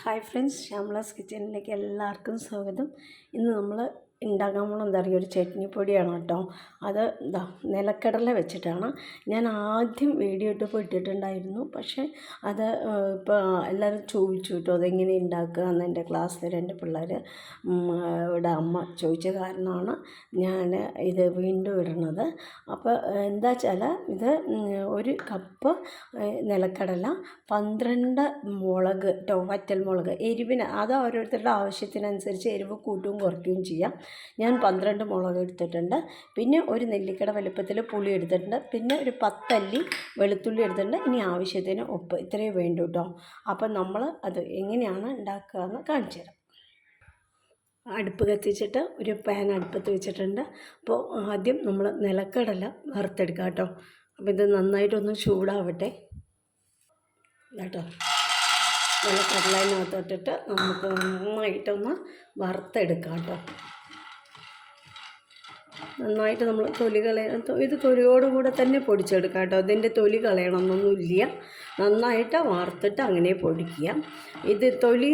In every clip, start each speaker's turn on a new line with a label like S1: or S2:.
S1: Hi friends, ശ്യാമളാസ് കിച്ചണിലേക്ക് എല്ലാവർക്കും സ്വാഗതം. ഇന്ന് നമ്മൾ ഉണ്ടാക്കാൻ പോകണം എന്താ പറയുക, ഒരു ചട്നിപ്പൊടിയാണ് കേട്ടോ. അത് നിലക്കടല വെച്ചിട്ടാണ്. ഞാൻ ആദ്യം വീഡിയോ ഇട്ടിട്ടുണ്ടായിരുന്നു, പക്ഷേ അത് ഇപ്പോൾ എല്ലാവരും ചോദിച്ചു കേട്ടോ, അതെങ്ങനെ ഉണ്ടാക്കുക എന്ന്. എൻ്റെ ക്ലാസ്സിൽ എൻ്റെ പിള്ളേർ ഇവിടെ അമ്മ ചോദിച്ച കാരണമാണ് ഞാൻ ഇത് വീണ്ടും ഇടുന്നത്. അപ്പോൾ എന്താ വെച്ചാൽ ഇത് ഒരു കപ്പ് നിലക്കടല, 12 മുളക് കേട്ടോ, വറ്റൽമുളക്. എരിവിന് അത് ഓരോരുത്തരുടെ ആവശ്യത്തിനനുസരിച്ച് എരിവ് കൂട്ടുകയും കുറയ്ക്കുകയും ചെയ്യാം. ഞാൻ 12 മുളക് എടുത്തിട്ടുണ്ട്. പിന്നെ ഒരു നെല്ലിക്കയുടെ വലുപ്പത്തിൽ പുളി എടുത്തിട്ടുണ്ട്. പിന്നെ ഒരു 10 അല്ലി വെളുത്തുള്ളി എടുത്തിട്ടുണ്ട്. ഇനി ആവശ്യത്തിന് ഉപ്പ്. ഇത്രയും വേണ്ടു കേട്ടോ. അപ്പം നമ്മൾ അത് എങ്ങനെയാണ് ഉണ്ടാക്കുക എന്ന് കാണിച്ചു തരാം. അടുപ്പ് കത്തിച്ചിട്ട് ഒരു പാൻ അടുപ്പത്ത് വെച്ചിട്ടുണ്ട്. അപ്പോൾ ആദ്യം നമ്മൾ നിലക്കടല വറുത്തെടുക്കാം കേട്ടോ. അപ്പോൾ ഇത് നന്നായിട്ടൊന്ന് ചൂടാവട്ടെ കേട്ടോ. നിലക്കടലിനകത്തോട്ടിട്ട് നമുക്ക് നന്നായിട്ടൊന്ന് വറുത്തെടുക്കാം കേട്ടോ. നന്നായിട്ട് നമ്മൾ ഇത് തൊലിയോടുകൂടെ തന്നെ പൊടിച്ചെടുക്കാം കേട്ടോ. ഇതിൻ്റെ തൊലി കളയണമെന്നൊന്നുമില്ല. നന്നായിട്ട് വറുത്തിട്ട് അങ്ങനെ പൊടിക്കുക. ഇത് തൊലി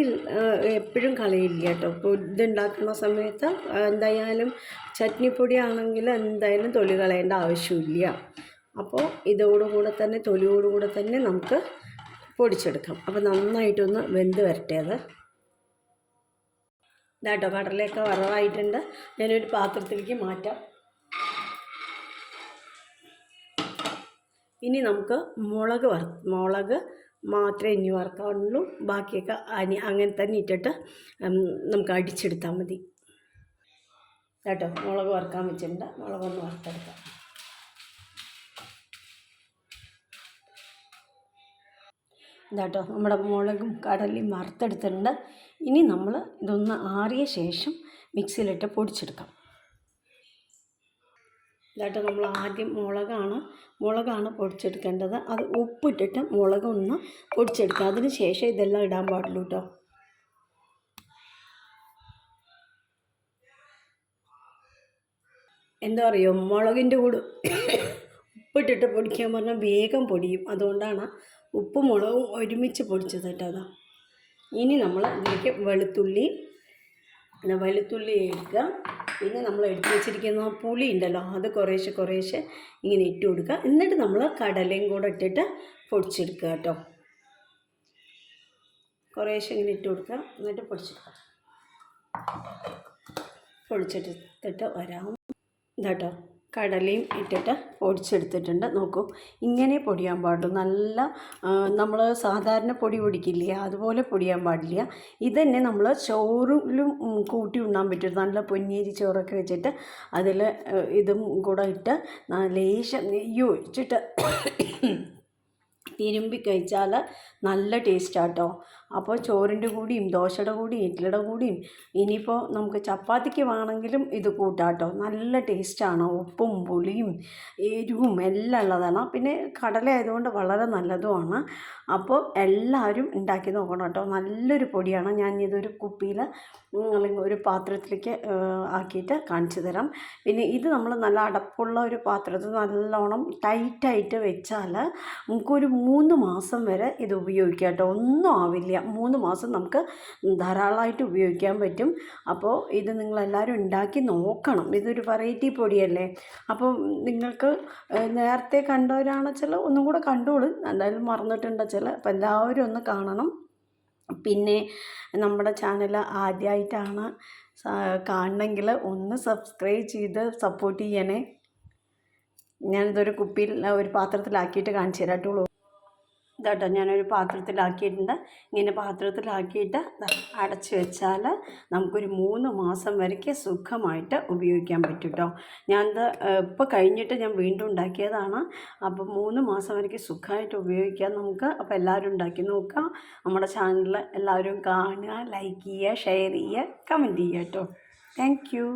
S1: എപ്പോഴും കളയില്ല കേട്ടോ. ഇതുണ്ടാക്കുന്ന സമയത്ത് എന്തായാലും ചട്നിപ്പൊടി ആണെങ്കിൽ എന്തായാലും തൊലി കളയേണ്ട ആവശ്യമില്ല. അപ്പോൾ ഇതോടുകൂടെ തന്നെ തൊലിയോടുകൂടെ തന്നെ നമുക്ക് പൊടിച്ചെടുക്കാം. അപ്പോൾ നന്നായിട്ടൊന്ന് വെന്ത് വരട്ടെ. അത് ഇതാട്ടോ, കടലയൊക്കെ വറവായിട്ടുണ്ട്. ഞാനൊരു പാത്രത്തിലേക്ക് മാറ്റാം. ഇനി നമുക്ക് മുളക് മാത്രമേ ഇനി വറുക്കാവുള്ളൂ. ബാക്കിയൊക്കെ അങ്ങനെ തന്നെ ഇട്ടിട്ട് നമുക്ക് അടിച്ചെടുത്താൽ മതി കേട്ടോ. മുളക് വറുക്കാൻ വെച്ചിട്ടുണ്ട്. മുളകൊന്ന് വറുത്തെടുക്കാം. ഇതാട്ടോ, നമ്മുടെ മുളകും കടലയും വറുത്തെടുത്തിട്ടുണ്ട്. ഇനി നമ്മൾ ഇതൊന്ന് ആറിയ ശേഷം മിക്സിയിലിട്ട് പൊടിച്ചെടുക്കാം. ഇതാട്ടോ, നമ്മൾ ആദ്യം മുളകാണ് പൊടിച്ചെടുക്കേണ്ടത്. അത് ഉപ്പിട്ടിട്ട് മുളകൊന്ന് പൊടിച്ചെടുക്കുക. അതിന് ശേഷം ഇതെല്ലാം ഇടാൻ പാടുള്ളൂ കേട്ടോ. എന്താ പറയുക, മുളകിൻ്റെ കൂടെ ഉപ്പിട്ടിട്ട് പൊടിക്കാൻ പറഞ്ഞാൽ വേഗം പൊടിയും. അതുകൊണ്ടാണ് ഉപ്പും മുളകും ഒരുമിച്ച് പൊടിച്ചത് കേട്ടോ. അതാ. ഇനി നമ്മൾ ഇതിലേക്ക് വെളുത്തുള്ളി എടുക്കുക. പിന്നെ നമ്മൾ എടുത്ത് വെച്ചിരിക്കുന്ന പുളി ഉണ്ടല്ലോ, അത് കുറേശ്ശെ ഇങ്ങനെ ഇട്ട് കൊടുക്കുക. എന്നിട്ട് നമ്മൾ കടലയും കൂടെ ഇട്ടിട്ട് പൊടിച്ചെടുക്കുക കേട്ടോ. കുറേശ്ശെ ഇങ്ങനെ ഇട്ട് കൊടുക്കുക, എന്നിട്ട് പൊടിച്ചെടുത്തിട്ട് വരാം. ഇതാട്ടോ, കടലയും ഇട്ടിട്ട് പൊടിച്ചെടുത്തിട്ടുണ്ട്. നോക്കൂ, ഇങ്ങനെ പൊടിയാൻ പാടുള്ളൂ. നല്ല നമ്മൾ സാധാരണ പൊടിക്കില്ലേ, അതുപോലെ പൊടിയാൻ പാടില്ല. ഇതന്നെ നമ്മൾ ചോറിലും കൂട്ടി ഉണ്ണാൻ പറ്റും. നല്ല പൊന്നിയരി ചോറൊക്കെ വെച്ചിട്ട് അതിൽ ഇതും കൂടെ ഇട്ട് ലേശം നെയ്യ് ഒഴിച്ചിട്ട് തിരുമ്പി കഴിച്ചാൽ നല്ല ടേസ്റ്റാട്ടോ. അപ്പോൾ ചോറിൻ്റെ കൂടിയും ദോശയുടെ കൂടിയും ഇഡ്ഡലിയുടെ കൂടിയും ഇനിയിപ്പോൾ നമുക്ക് ചപ്പാത്തിക്ക് വേണമെങ്കിലും ഇത് കൂട്ടാട്ടോ. നല്ല ടേസ്റ്റാണ്. ഉപ്പും പുളിയും എരിവും എല്ലാം ഉള്ളതാണ്. പിന്നെ കടല ആയതുകൊണ്ട് വളരെ നല്ലതുമാണ്. അപ്പോൾ എല്ലാവരും ഉണ്ടാക്കി നോക്കണം കേട്ടോ. നല്ലൊരു പൊടിയാണ്. ഞാൻ ഇതൊരു കുപ്പിയിൽ അല്ലെങ്കിൽ ഒരു പാത്രത്തിലേക്ക് ആക്കിയിട്ട് കാണിച്ചു തരാം. പിന്നെ ഇത് നമ്മൾ നല്ല അടപ്പുള്ള ഒരു പാത്രത്തിൽ നല്ലോണം ടൈറ്റായിട്ട് വെച്ചാൽ നമുക്കൊരു 3 മാസം വരെ ഇത് ഉപയോഗിക്കാം കേട്ടോ. ഒന്നും ആവില്ല. 3 മാസം നമുക്ക് ധാരാളമായിട്ട് ഉപയോഗിക്കാൻ പറ്റും. അപ്പോൾ ഇത് നിങ്ങളെല്ലാവരും ഉണ്ടാക്കി നോക്കണം. ഇതൊരു വെറൈറ്റി പൊടിയല്ലേ. അപ്പോൾ നിങ്ങൾക്ക് നേരത്തെ കണ്ടവരാണെച്ചാൽ ഒന്നും കൂടെ കണ്ടോളൂ. എന്തായാലും മറന്നിട്ടുണ്ടെച്ചാൽ അപ്പോൾ എല്ലാവരും ഒന്ന് കാണണം. പിന്നെ നമ്മുടെ ചാനൽ ആദ്യമായിട്ടാണ് കാണണമെങ്കിൽ ഒന്ന് സബ്സ്ക്രൈബ് ചെയ്ത് സപ്പോർട്ട് ചെയ്യണേ. ഞാനിതൊരു കുപ്പിയിൽ ഒരു പാത്രത്തിലാക്കിയിട്ട് കാണിച്ചു തരാട്ടുള്ളൂ. ഇതാട്ടോ, ഞാനൊരു പാത്രത്തിലാക്കിയിട്ടുണ്ട്. ഇങ്ങനെ പാത്രത്തിലാക്കിയിട്ട് അടച്ച് വെച്ചാൽ നമുക്കൊരു 3 മാസം വരയ്ക്ക് സുഖമായിട്ട് ഉപയോഗിക്കാൻ പറ്റും കേട്ടോ. ഞാനത് ഇപ്പോൾ കഴിഞ്ഞിട്ട് ഞാൻ വീണ്ടും ഉണ്ടാക്കിയതാണ്. അപ്പോൾ 3 മാസം വരയ്ക്ക് സുഖമായിട്ട് ഉപയോഗിക്കാം നമുക്ക്. അപ്പോൾ എല്ലാവരും ഉണ്ടാക്കി നോക്കുക. നമ്മുടെ ചാനൽ എല്ലാവരും കാണുക, ലൈക്ക് ചെയ്യുക, ഷെയർ ചെയ്യുക, കമൻറ്റ് ചെയ്യുക കേട്ടോ. Thank you.